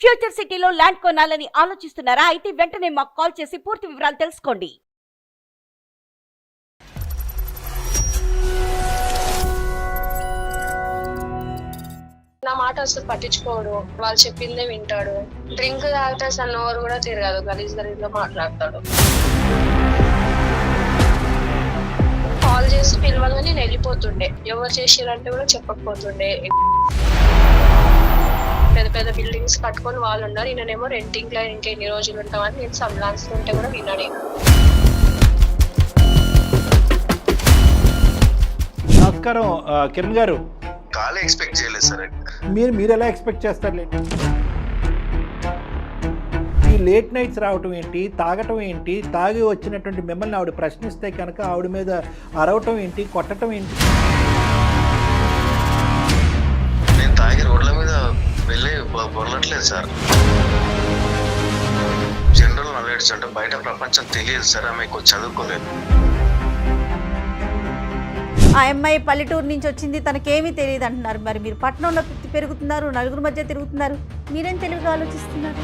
Future సిటీలో land కొనాలని ఆలోచిస్తున్నారా? అయితే వెంటనే మాకు కాల్ చేసి పూర్తి వివరాలు తెలుసుకోండి. నా మాట అసలు పట్టించుకోడు, వాళ్ళు చెప్పిందే వింటాడు. డ్రింక్ తాగితే అసలు నోరు కూడా తిరగదు, గలీజ్ గా మాట్లాడతాడు. కాల్ చేసి పిలవగా నేను వెళ్ళిపోతుండే, ఎవరు చేసిరంటే కూడా చెప్పకపోతుండే. పెద్ద పెద్ద బిల్డింగ్స్ కట్టుకొని వాళ్ళు ఉన్నారు, ఈయనేమో రెంటింగ్ లో ఇంకెన్ని రోజులు ఉంటామని నేను సంలాన్స్తుంటే కూడా విన్నాడు. నమస్కారం కిరణ్ గారు. కాలే ఎక్స్పెక్ట్ చేయలేదు సార్. మీరు ఎలా ఎక్స్పెక్ట్ చేస్తారులేండి? ఈ లేట్ నైట్స్ రావటం ఏంటి, తాగటం ఏంటి, తాగి వచ్చినటువంటి మిమ్మల్ని ఆవిడ ప్రశ్నిస్తే కనుక ఆవిడ మీద అరవటం ఏంటి, కొట్టడం ఏంటి? నేను తాగి రోడ్ల మీద వెళ్ళి పొరలట్లేదు సార్. జనరల్ నాలెడ్జ్ అంటే బయట ప్రపంచం తెలియదు సార్, ఆమె ఎక్కువ చదువుకోలేదు. ఆ అమ్మాయి పల్లెటూరు నుంచి వచ్చింది, తనకేమీ తెలియదు అంటున్నారు. మరి మీరు పట్టణంలో పెరుగుతున్నారు, నలుగురు మధ్య తిరుగుతున్నారు, మీరేం తెలివిగా ఆలోచిస్తున్నారు?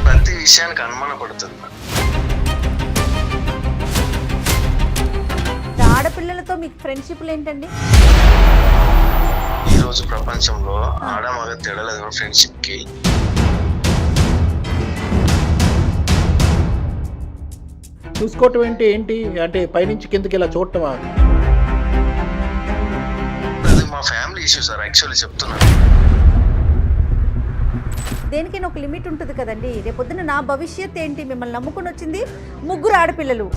ప్రతి విషయానికి అనుమాన పడుతుంది. ఆడపిల్లలతో మీకు ఫ్రెండ్షిప్లు ఏంటండి? ఈ రోజు ప్రపంచంలో ఆడ మగ తేడలేదు ఫ్రెండ్షిప్ కి. చూసుకోవటం ఏంటి అంటే పైనుంచి కిందకి ఇలా చూడటమా? అది మా ఫ్యామిలీ ఇష్యూ సార్, యాక్చువల్లీ చెప్తున్నాను. దేనికైనా ఒక లిమిట్ ఉంటుంది కదండి. రేపొద్దున నా భవిష్యత్ ఏంటి? మిమ్మల్ని నమ్ముకుని వచ్చింది ముగ్గురు ఆడపిల్లలు.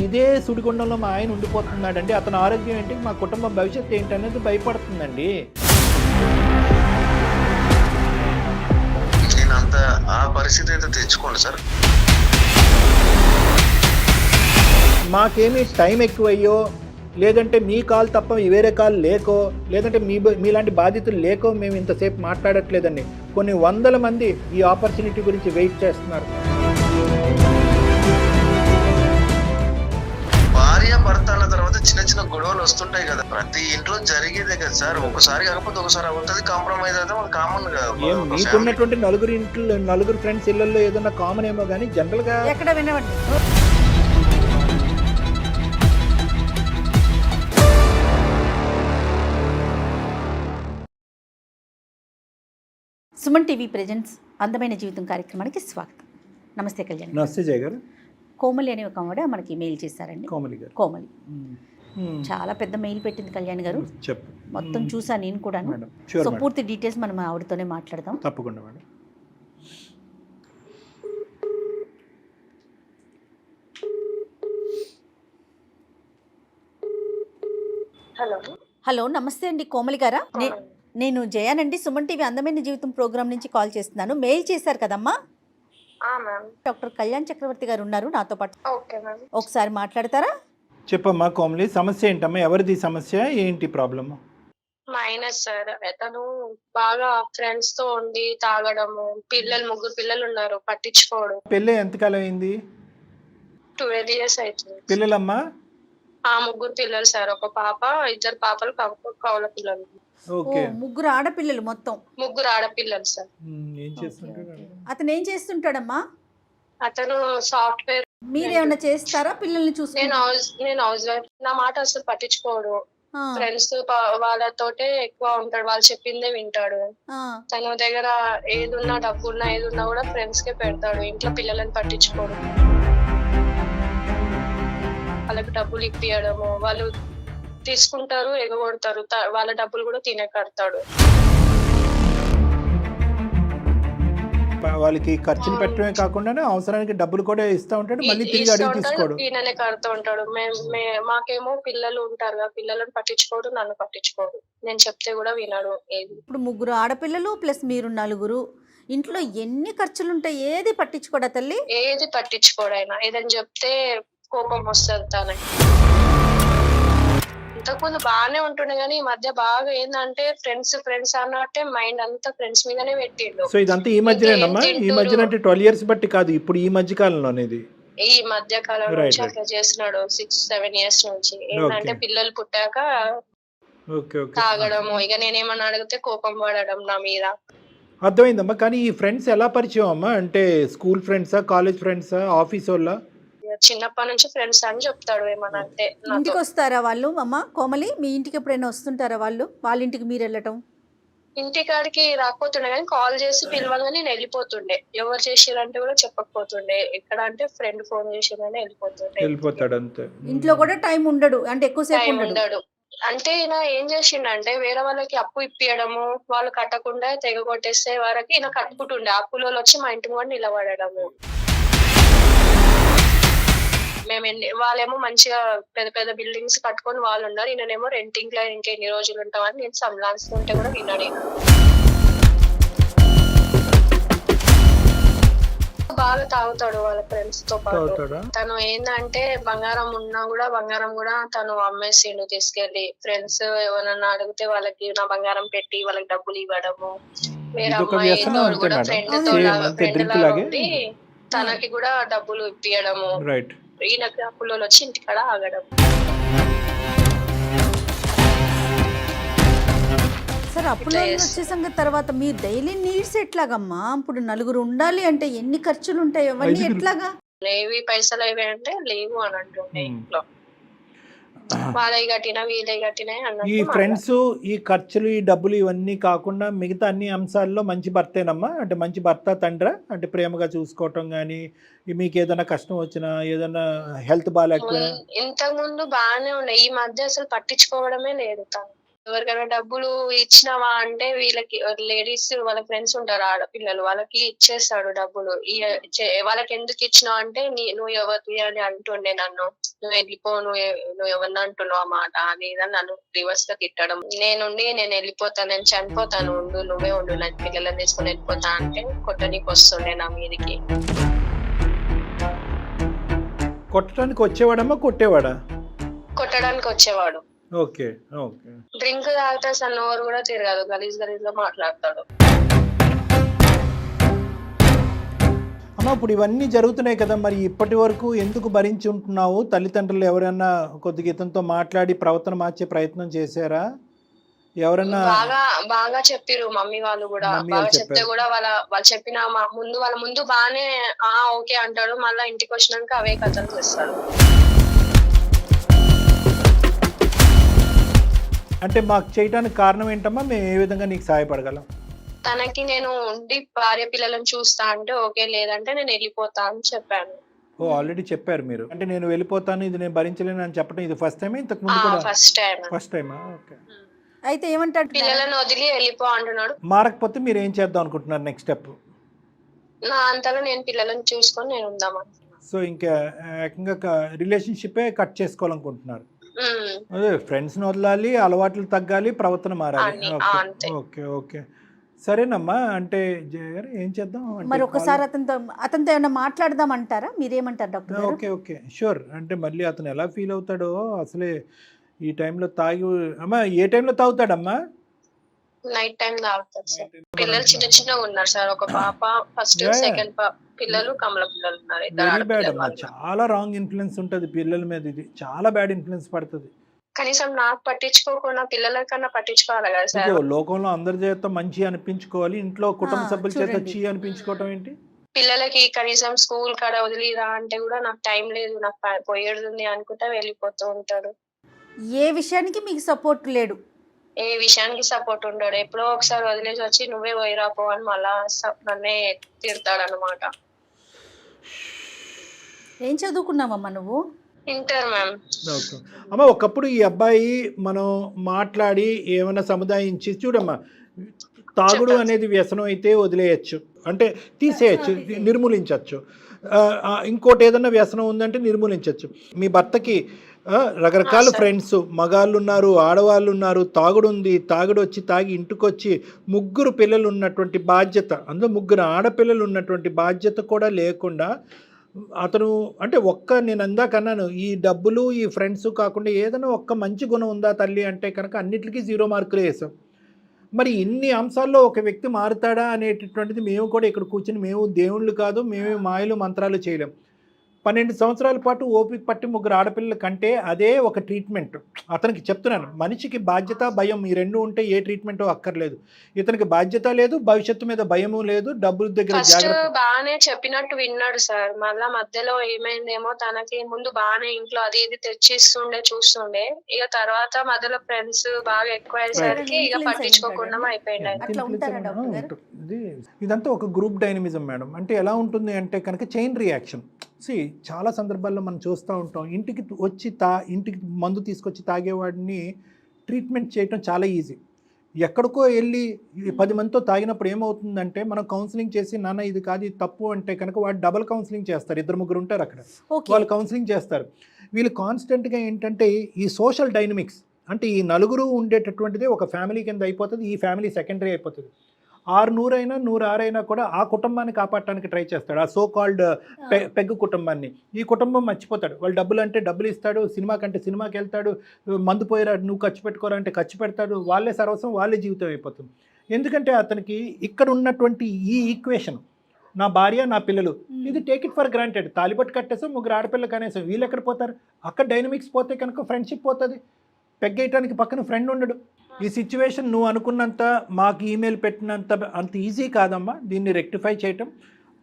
ఇదే సుడిగుండంలో మా ఆయన ఉండిపోతున్నాడండి, అతని ఆరోగ్యం ఏంటి, మా కుటుంబం భవిష్యత్తు ఏంటి అనేది భయపడుతుందండి. నేనంత ఆ పరిస్థితి అయితే తెచ్చుకోండి సార్. మాకేమీ టైం ఎక్కువయ్యో, లేదంటే మీ కాల్ తప్ప వేరే కాల్ లేకో, లేదంటే మీలాంటి బాధితులు లేకో మేము ఇంతసేపు మాట్లాడట్లేదండి. కొన్ని వందల మంది ఈ ఆపర్చునిటీ గురించి వెయిట్ చేస్తున్నారు. భార్య భర్త అన్న తర్వాత చిన్న చిన్న గొడవలు వస్తుంటాయి కదా, ప్రతి ఇంట్లో జరిగేదే కదా సార్. ఒకసారి కాకపోతే ఒకసారి అవుతుంది, కాంప్రమైజ్ అయితే మనకు కామన్ కదా. మీకున్నటువంటి నలుగురు ఫ్రెండ్స్ ఇళ్లలో ఏదన్నా కామన్ ఏమో కానీ జనరల్ గా ఎక్కడ వినవండి. సుమన్ టీవీ ప్రెజెంట్స్ అందమైన జీవితం కార్యక్రమానికి స్వాగతం. నమస్తే కళ్యాణ్. నమస్తే జయ గారు. కోమలి అనే ఒక ఆవిడ మనకి మెయిల్ చేశారండి. కోమలి చాలా పెద్ద మెయిల్ పెట్టింది కళ్యాణ్ గారు. మొత్తం చూసాను నేను కూడా. సో పూర్తి డీటెయిల్స్ మనం ఆవిడతోనే మాట్లాడదాం. తప్పకుండా మేడం. హలో నమస్తే అండి కోమలి గారా? నేను జయానండి, సుమన్ టీవీ అందమైన జీవితం ప్రోగ్రామ్ నుంచి కాల్ చేస్తున్నాను. మెయిల్ చేశారు కదమ్మా. డాక్టర్ కళ్యాణ్ చక్రవర్తి గారు ఉన్నారు నాతో పాటు, ఒకసారి మాట్లాడతారా? చెప్పమ్మా కోమలి, సమస్య ఏంటమ్మా? ఎవరిది సమస్య ఏంటి? ప్రాబ్లమ్? మైనస్ సార్, తను బాగా ఫ్రెండ్స్ తో ఉండి తాగడము, ముగ్గురు పిల్లలు ఉన్నారు, పట్టించుకోవడం. పెళ్ళి ఎంతకాలం అయింది? 12 years అవుతుంది. పిల్లలమ్మా? ముగ్గురు పిల్లలు సార్, ఒక పాప, ఇద్దరు పాపలు, కౌల పిల్లలు. ముగ్గురు ఆడపిల్లలు, మొత్తం ముగ్గురు ఆడపిల్లలు సార్. అతను ఏం చేస్తుంటాడమ్మా? అతను సాఫ్ట్వేర్. మీరేమన్నా చేస్తారా పిల్లల్ని చూసి? నేను హౌస్ వైఫ్. నా మాట అసలు పట్టించుకోడు, ఫ్రెండ్స్ వాళ్ళతోటే ఎక్కువ ఉంటాడు, వాళ్ళు చెప్పిందే వింటాడు. తన దగ్గర ఏదున్నా, డబ్బున్నా ఏదున్నా కూడా ఫ్రెండ్స్ కే పెడతాడు, ఇంట్లో పిల్లలని పట్టించుకోడు. వాళ్ళకి డబ్బులు ఇప్పియడము, వాళ్ళు తీసుకుంటారు, ఎగగొడతారు, వాళ్ళ డబ్బులు కూడా తినే కడతాడు. వాళ్ళకి ఖర్చులు పెట్టడమే కాకుండా అవసరానికి డబ్బులు కూడా ఇస్తా ఉంటాడు, మళ్ళీ తిరిగి అడిగి తీసుకోడు, ఈయననే కడుతూ ఉంటాడు. మాకేమో పిల్లలు ఉంటారు, పిల్లలను పట్టించుకోడు, నన్ను పట్టించుకోడు, నేను చెప్తే కూడా వినడు. ఇప్పుడు ముగ్గురు ఆడపిల్లలు ప్లస్ మీరు నలుగురు, ఇంట్లో ఎన్ని ఖర్చులు ఉంటాయి, ఏది పట్టించుకోడా తల్లి? ఏది పట్టించుకోడైనా, ఏదని చెప్తే కోపం వస్తుంది తనకి. ఇంతకుముందు బాగానే ఉంటుండే కానీ ఈ మధ్య బాగా ఏంటంటే ఫ్రెండ్స్ అన్నట్టే మైండ్ అంతా ఫ్రెండ్స్ మీదనే పెట్టిండు. సో ఇదంతా ఈ మధ్యనేనమ్మా? ఈ మధ్యన అంటే 12 years బట్టి కాదు, ఇప్పుడు ఈ మధ్య కాలంలో అనేది, ఈ మధ్య కాలం నుంచి అట్లా చేస్తున్నాడు. 6-7 years నుంచి ఏంటంటే పిల్లలు పుట్టాక ఓకే ఓకే తాగడము, ఇక నేనేమన్నా అడిగితే కోపం పడడం నా మీద. అర్థమైందమ్మా. కానీ ఈ ఫ్రెండ్స్ ఎలా పరిచయం అమ్మా? అంటే స్కూల్ ఫ్రెండ్సా, కాలేజ్ ఫ్రెండ్సా, ఆఫీస్ వాళ్ళ? ఇక చిన్నప్పటి నుంచి ఫ్రెండ్స్ అని చెప్తాడు ఏమన్నా అంటే నాతో. ఇంటికి వస్తారా వాళ్ళు? అమ్మ కోమలి, మీ ఇంటికి ఎప్పుడైనా వస్తుంటారా వాళ్ళు? వాళ్ళ ఇంటికి మీరు వెళ్ళటం? ఇంటికాడికి రాకపోతుండే కానీ కాల్ చేసి పిలవగానే నేను వెళ్ళిపోతుండే. ఎవరు చేసిరంటే కూడా చెప్పకపోతుండే. ఎక్కడ అంటే ఫ్రెండ్ ఫోన్ చేసిరని వెళ్ళిపోతుండే. వెళ్ళిపోతాడు అంతే. ఇంట్లో కూడా టైం ఉండడు, అంటే ఎక్కువసేపు టైం ఉండడు. ఉండడు. అంటే ఈయన ఏం చేసిండంటే వేరే వాళ్ళకి అప్పు ఇప్పియడము, వాళ్ళు కట్టకుండా తెగ కొట్టేసే వరకు ఈయన కట్టుకుంటుండే. అప్పులో వచ్చి మా ఇంటి ముందు నిలబడము. వాళ్ళేమో మంచిగా పెద్ద పెద్ద బిల్డింగ్స్ కట్టుకొని వాళ్ళు ఉన్నారు. ఈయనేమో రెంటింగ్ లో ఇంకెన్ని రోజులు ఉంటామని నేను సంలాస్తుంటే కూడా విన్నాడు. బాగా తాగుతాడు వాళ్ళ ఫ్రెండ్స్ తో పాటు. తను ఏంటంటే బంగారం ఉన్నా కూడా బంగారం కూడా తను అమ్మేసిండు తీసుకెళ్లి. ఫ్రెండ్స్ ఎవరన్నా అడిగితే వాళ్ళకి నా బంగారం పెట్టి వాళ్ళకి డబ్బులు ఇవ్వడము. వేరే అమ్మాయి కూడా ఫ్రెండ్ లాగా ఉండి తనకి కూడా డబ్బులు ఇప్పియడము. ఈయనకి అప్పులో వచ్చి ఇంటికాడ ఆగడం. సరే, అప్పులో వచ్చేసాక తర్వాత మీ డైలీ నీడ్స్ ఎట్లాగమ్మా? ఇప్పుడు నలుగురు ఉండాలి అంటే ఎన్ని ఖర్చులు ఉంటాయి, అవన్నీ ఎట్లాగా? లేవి పైసలు అవి అంటే లేవు అని అంటుండే ఇంట్లో. వాళ్ళవి కట్టినా వీళ్ళవి కట్టినా అన్నట్టు. ఈ ఫ్రెండ్స్, ఈ ఖర్చులు, ఈ డబ్బులు ఇవన్నీ కాకుండా మిగతా అన్ని అంశాల్లో మంచి భర్తేనమ్మా? అంటే మంచి భర్త, తండ్రా? అంటే ప్రేమగా చూసుకోవటం కానీ, మీకు ఏదైనా కష్టం వచ్చినా, ఏదైనా హెల్త్ బాగాలేకపోయినా? ఇంతకు ముందు బాగానే ఉన్నాయి, ఈ మధ్య అసలు పట్టించుకోవడమే లేదు తను. ఎవరికైనా డబ్బులు ఇచ్చినావా అంటే వీళ్ళకి లేడీస్ వాళ్ళ ఫ్రెండ్స్ ఉంటారు ఆడపిల్లలు, వాళ్ళకి ఇచ్చేస్తాడు డబ్బులు. వాళ్ళకి ఎందుకు ఇచ్చినావు అంటే నువ్వు ఎవరివి అని అంటుండే నన్ను. నువ్వు వెళ్ళిపో, నువ్వు ఎవరిని అంటున్నావు ఆ మాట అని నన్ను రివర్స్ గా తిట్టడం. నేను వెళ్ళిపోతాను, నేను చనిపోతాను, ఉండు నువ్వే ఉండు, నాకు పిల్లలని తీసుకుని వెళ్ళిపోతా అంటే కొట్టడానికి వస్తుండే నా మీదకి. కొట్టడానికి వచ్చేవాడమ్మా, కొట్టేవాడా? కొట్టడానికి వచ్చేవాడు. Okay okay. డ్రింక్ తాగితే అసలు నోరు కూడా తిరగదు, గలీజ్ గలీజ్ గా మాట్లాడతాడు. అమ్మ, ఇప్పుడు ఇవన్నీ జరుగుతున్నాయి కదా, మరి ఇప్పటి వరకు ఎందుకు భరించి ఉంటున్నావు? తల్లిదండ్రులు ఎవరైనా కొద్దిగా ఇతనితో మాట్లాడి ప్రవర్తన మార్చే ప్రయత్నం చేశారా? ఎవరన్నా బాగా చెప్పిరు మమ్మీ వాళ్ళు కూడా. బాగా చెప్తే కూడా వాళ్ళు చెప్పిన వాళ్ళ ముందు బాగానే ఓకే అంటాడు, మళ్ళీ ఇంటికి వచ్చినాక అవే కథలు చేస్తాడు. అంటే మాకు చేయడానికి కారణం ఏంటమ్మా? మేము ఏ విధంగా నీకు సహాయపడగలం? తనకి నేను ఉండి భార్య పిల్లలను చూస్తా అంటే ఓకే, లేదంటే నేను వెళ్ళిపోతా అని చెప్పాను. ఓ, ఆల్రెడీ చెప్పారు మీరు. అంటే నేను వెళ్ళిపోతాను, ఇది నేను భరించలేను అని చెప్పడం ఇది ఫస్ట్ టైం? ఇంతకు ముందు కూడా ఫస్ట్ టైమా? ఓకే. అయితే ఏమంటాడు? పిల్లలను వదిలి వెళ్ళిపో అంటున్నాడు. మారకపోతే మీరు ఏం చేద్దాం అనుకుంటున్నారు నెక్స్ట్ స్టెప్? నా అంతలో నేను పిల్లలను చూసుకొని నేను ఉందామని. సో ఇంకా ఏకంగా రిలేషన్షిప్ కట్ చేసుకోవాలనుకుంటున్నారు? అదే, ఫ్రెండ్స్ ని వదలాలి, అలవాట్లు తగ్గాలి, ప్రవర్తన మారాలి. ఓకే ఓకే, సరేనమ్మా. అంటే జయ గారు ఏం చేద్దాం మరి ఒకసారి అతనితో ఏమైనా మాట్లాడదాం అంటారా? మీరేమంటారు డాక్టర్? Okay okay, sure. అంటే మళ్ళీ అతను ఎలా ఫీల్ అవుతాడో అసలే. ఈ టైంలో తాగి, అమ్మా ఏ టైంలో తాగుతాడమ్మా? నైట్ టైం తాగుతాడు సార్. పిల్లలు చిన్నగా ఉన్నారు సార్, ఒక పాప ఫస్ట్ సెకండ్ పిల్లలు కమల పిల్లలు ఉన్నారు. వెరీ బ్యాడ్ అమ్మా, చాలా రాంగ్ ఇన్ఫ్లుయెన్స్ ఉంటుంది పిల్లల మీద. ఇది చాలా బ్యాడ్ ఇన్ఫ్లుయెన్స్ పడుతుంది. కనీసం నాకు పట్టించుకోకుండా పిల్లల కన్నా పట్టించుకోవాలి కదా సార్. లోకంలో అందరి చేత మంచి అనిపించుకోవాలి, ఇంట్లో కుటుంబ సభ్యుల చేత చీ అనిపించుకోవటం ఏంటి? పిల్లలకి కనీసం స్కూల్ కాడ వదిలిరా అంటే కూడా నాకు టైం లేదు, నాకు పోయేది అనుకుంటా వెళ్ళిపోతూ ఉంటాడు. ఏ విషయానికి మీకు సపోర్ట్ లేడు? ఏ విషయానికి సపోర్ట్ ఉండడు. ఎప్పుడో ఒకసారి వదిలేసి వచ్చి నువ్వే పోయిరాపో అని మళ్ళా నన్నే తిడతాడు అనమాట. ఏం చదువుకున్నావమ్మా నువ్వు? Inter ma'am. అమ్మ, ఒకప్పుడు ఈ అబ్బాయి మనం మాట్లాడి ఏమైనా సముదాయించి, చూడమ్మా, తాగుడు అనేది వ్యసనం అయితే వదిలేయచ్చు, అంటే తీసేయచ్చు, నిర్మూలించవచ్చు. ఇంకోటి ఏదైనా వ్యసనం ఉందంటే నిర్మూలించవచ్చు. మీ భర్తకి రకరకాల ఫ్రెండ్స్, మగాళ్ళు ఉన్నారు, ఆడవాళ్ళు ఉన్నారు, తాగుడు ఉంది, తాగుడు వచ్చి తాగి ఇంటికొచ్చి 3 పిల్లలు ఉన్నటువంటి బాధ్యత, అందులో 3 ఆడపిల్లలు ఉన్నటువంటి బాధ్యత కూడా లేకుండా అతను, అంటే నేను అందాక అన్నాను, ఈ డబ్బులు ఈ ఫ్రెండ్స్ కాకుండా ఏదైనా ఒక్క మంచి గుణం ఉందా తల్లి అంటే కనుక అన్నిటికీ 0 మార్కులు వేసాం. మరి ఇన్ని అంశాల్లో ఒక వ్యక్తి మారుతాడా అనేటటువంటిది మేము కూడా ఇక్కడ కూర్చొని, మేము దేవుళ్ళు కాదు, మేమే మాయలు మంత్రాలు చేయలేం. 12 సంవత్సరాల పాటు ఓపిక పట్టి 3 ఆడపిల్లల కంటే అదే ఒక ట్రీట్మెంట్. అతనికి చెప్తున్నాను, మనిషికి బాధ్యత భయం ఈ రెండు ఉంటే ఏ ట్రీట్మెంట్ అక్కర్లేదు. ఇతనికి బాధ్యత లేదు, భవిష్యత్తు మీద భయము లేదు, డబ్బుల దగ్గర ఫస్ట్ జాగ్రత్త. బాగానే చెప్పినట్టు విన్నాడు సార్. మళ్ళా మధ్యలో ఏమైందేమో, తనకి ముందు బాగానే ఇంట్లో అది ఇది తెచ్చిస్తుండే చూస్తుండే, ఇక తర్వాత మధ్యలో ఫ్రెండ్స్ బాగా ఎక్కువ అయ్యేసరికి ఇక పట్టించుకోకుండా అయిపోయింది. అట్లా ఉంటారా డాక్టర్ గారు? ఇదంతా ఒక గ్రూప్ డైనమిజం మేడం. అంటే ఎలా ఉంటుంది అంటే కనుక చైన్ రియాక్షన్. చాలా సందర్భాల్లో మనం చూస్తూ ఉంటాం, ఇంటికి మందు తీసుకొచ్చి తాగేవాడిని ట్రీట్మెంట్ చేయటం చాలా ఈజీ. ఎక్కడికో వెళ్ళి 10 మందితో తాగినప్పుడు ఏమవుతుందంటే మనం కౌన్సిలింగ్ చేసి నాన్న ఇది కాదు ఇది తప్పు అంటే కనుక వాడు డబుల్ కౌన్సిలింగ్ చేస్తారు. 2-3 ఉంటారు అక్కడ, వాళ్ళు కౌన్సిలింగ్ చేస్తారు. వీళ్ళు కాన్స్టెంట్గా ఏంటంటే ఈ సోషల్ డైనమిక్స్ అంటే ఈ నలుగురు ఉండేటటువంటిది ఒక ఫ్యామిలీ కింద అయిపోతుంది. ఈ ఫ్యామిలీ సెకండరీ అయిపోతుంది. 600 అయినా 106 అయినా కూడా ఆ కుటుంబాన్ని కాపాడటానికి ట్రై చేస్తాడు, ఆ సో కాల్డ్ పెగ్గు కుటుంబాన్ని. ఈ కుటుంబం మర్చిపోతాడు. వాళ్ళు డబ్బులు అంటే డబ్బులు ఇస్తాడు, సినిమా కంటే సినిమాకి వెళ్తాడు, మందు పోయారా నువ్వు ఖర్చు పెట్టుకోరా అంటే ఖర్చు పెడతాడు. వాళ్ళే సర్వస్వం, వాళ్ళే జీవితం అయిపోతుంది. ఎందుకంటే అతనికి ఇక్కడ ఉన్నటువంటి ఈ ఈక్వేషన్, నా భార్య నా పిల్లలు, ఇది టేక్ ఇట్ ఫర్ గ్రాంటెడ్. తాలిబట్టు కట్టేసాం, 3 ఆడపిల్లలు కనేసాం, వీళ్ళు ఎక్కడ పోతారు? అక్కడ డైనమిక్స్ పోతే కనుక ఫ్రెండ్షిప్ పోతుంది. పెగ్గేయటానికి పక్కన ఫ్రెండ్ ఉండడు. ఈ సిచ్యువేషన్ నువ్వు అనుకున్నంత మాకు ఈమెయిల్ పెట్టినంత అంత ఈజీ కాదమ్మా దీన్ని రెక్టిఫై చేయటం.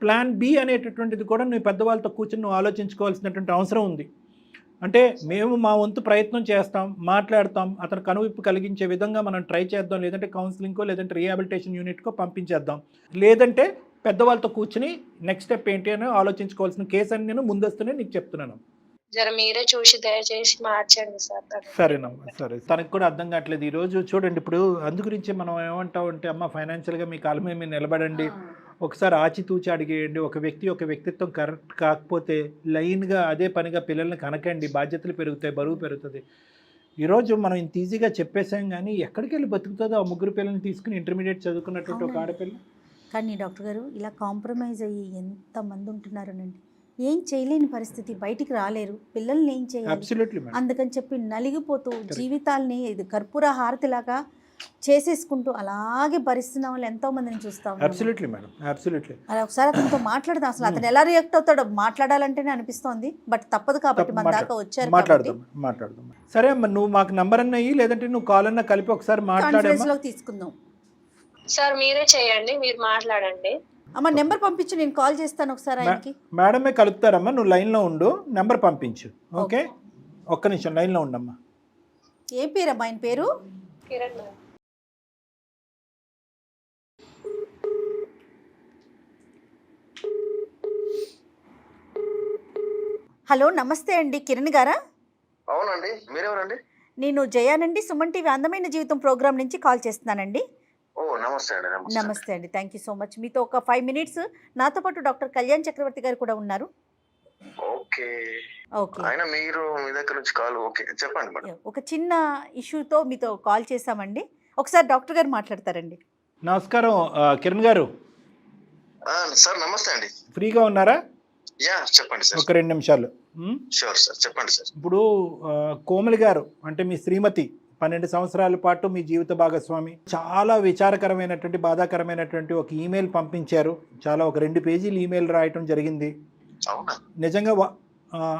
ప్లాన్ బి అనేటటువంటిది కూడా నువ్వు పెద్దవాళ్ళతో కూర్చొని నువ్వు ఆలోచించుకోవాల్సినటువంటి అవసరం ఉంది. అంటే మేము మా వంతు ప్రయత్నం చేస్తాం, మాట్లాడతాం, అతను కనువిప్పు కలిగించే విధంగా మనం ట్రై చేద్దాం, లేదంటే కౌన్సిలింగ్కో లేదంటే రీహాబిలిటేషన్ యూనిట్కో పంపించేద్దాం, లేదంటే పెద్దవాళ్ళతో కూర్చుని నెక్స్ట్ స్టెప్ ఏంటి అని ఆలోచించుకోవాల్సిన కేసు అని నేను ముందస్తునే నీకు చెప్తున్నాను. జర మీరే చూసి దయచేసి మార్చండి సార్. సరేనమ్మా, సరే. తనకు కూడా అర్థం కావట్లేదు ఈరోజు. చూడండి ఇప్పుడు అందు గురించి మనం ఏమంటామంటే అమ్మ ఫైనాన్షియల్గా మీ కాళ్ళ మీద మీరు నిలబడండి, ఒకసారి ఆచితూచి అడిగేయండి. ఒక వ్యక్తిత్వం కరెక్ట్ కాకపోతే లైన్గా అదే పనిగా పిల్లల్ని కనకండి, బాధ్యతలు పెరుగుతాయి, బరువు పెరుగుతుంది. ఈరోజు మనం ఇంత ఈజీగా చెప్పేసాం కానీ ఎక్కడికి వెళ్ళి బతుకుతుందో ఆ 3 పిల్లల్ని తీసుకుని ఇంటర్మీడియట్ చదువుకున్నటువంటి ఒక ఆడపిల్ల. కానీ డాక్టర్ గారు ఇలా కాంప్రమైజ్ అయ్యి ఎంతమంది ఉంటున్నారనండి, ఏం చేయలేని పరిస్థితి, బయటికి రాలేరు, పిల్లల్ని ఏం చేయాలి, అందుకని చెప్పి నలిగిపోతూ జీవితాల్ని ఇది కర్పూర హారతిలాగా చేసేసుకుంటూ అలాగే భరిస్తున్న వాళ్ళు ఎంతో మందిని చూస్తాం. అలా ఒకసారి అతనితో మాట్లాడదాం, అసలు అతను ఎలా రియాక్ట్ అవుతాడో మాట్లాడాలంటేనే అనిపిస్తోంది. బట్ తప్పదు కాబట్టి మన దాకా వచ్చారు, మాట్లాడదాం. సరే అమ్మ, నువ్వు మాకు నంబర్ అన్న ఇయ్యి, లేదంటే నువ్వు కాల్ అన్న కలిపి ఒకసారి మాట్లాడేలో తీసుకుందాం. సార్ మీరే చేయండి, మీరు మాట్లాడండి. అమ్మ నెంబర్ పంపించు, నేను కాల్ చేస్తాను ఒకసారి ఆయనకి. మేడమే కలుపుతారమ్మా, నువ్వు లైన్లో ఉండు, నెంబర్ పంపించు. ఓకే, ఒక్క నిమిషం లైన్లో ఉండమ్మా. ఏ పేరమ్మా ఆయన పేరు? కిరణ్. హలో, నమస్తే అండి, కిరణ్ గారా? అవునండి, మీరెవరండి? నేను జయానండి, సుమన్ టీవీ అందమైన జీవితం ప్రోగ్రామ్ నుంచి కాల్ చేస్తున్నానండి. నమస్తే అండి, థ్యాంక్ యూ సో మచ్. మీతో ఒక 5 minutes నాతో పాటు డాక్టర్ కళ్యాణ్ చక్రవర్తి గారు కూడా ఉన్నారు. ఓకే, మీరు మీ దగ్గర నుంచి కాల్. ఓకే, చెప్పండి మేడం. ఒక చిన్న ఇష్యూతో మీతో కాల్ చేశామండి, ఒకసారి డాక్టర్ గారు మాట్లాడతారండి. నమస్కారం కిరణ్ గారు. సార్ నమస్తే అండి. ఫ్రీగా ఉన్నారా? యా చెప్పండి సార్. ఒక 2 నిమిషాలు. షూర్ సార్, చెప్పండి సార్. ఇప్పుడు కోమలి గారు అంటే మీ శ్రీమతి 12 సంవత్సరాల పాటు మీ జీవిత భాగస్వామి చాలా విచారకరమైనటువంటి బాధాకరమైనటువంటి ఒక ఈమెయిల్ పంపించారు. చాలా ఒక 2 పేజీలు ఈమెయిల్ రాయటం జరిగింది. నిజంగా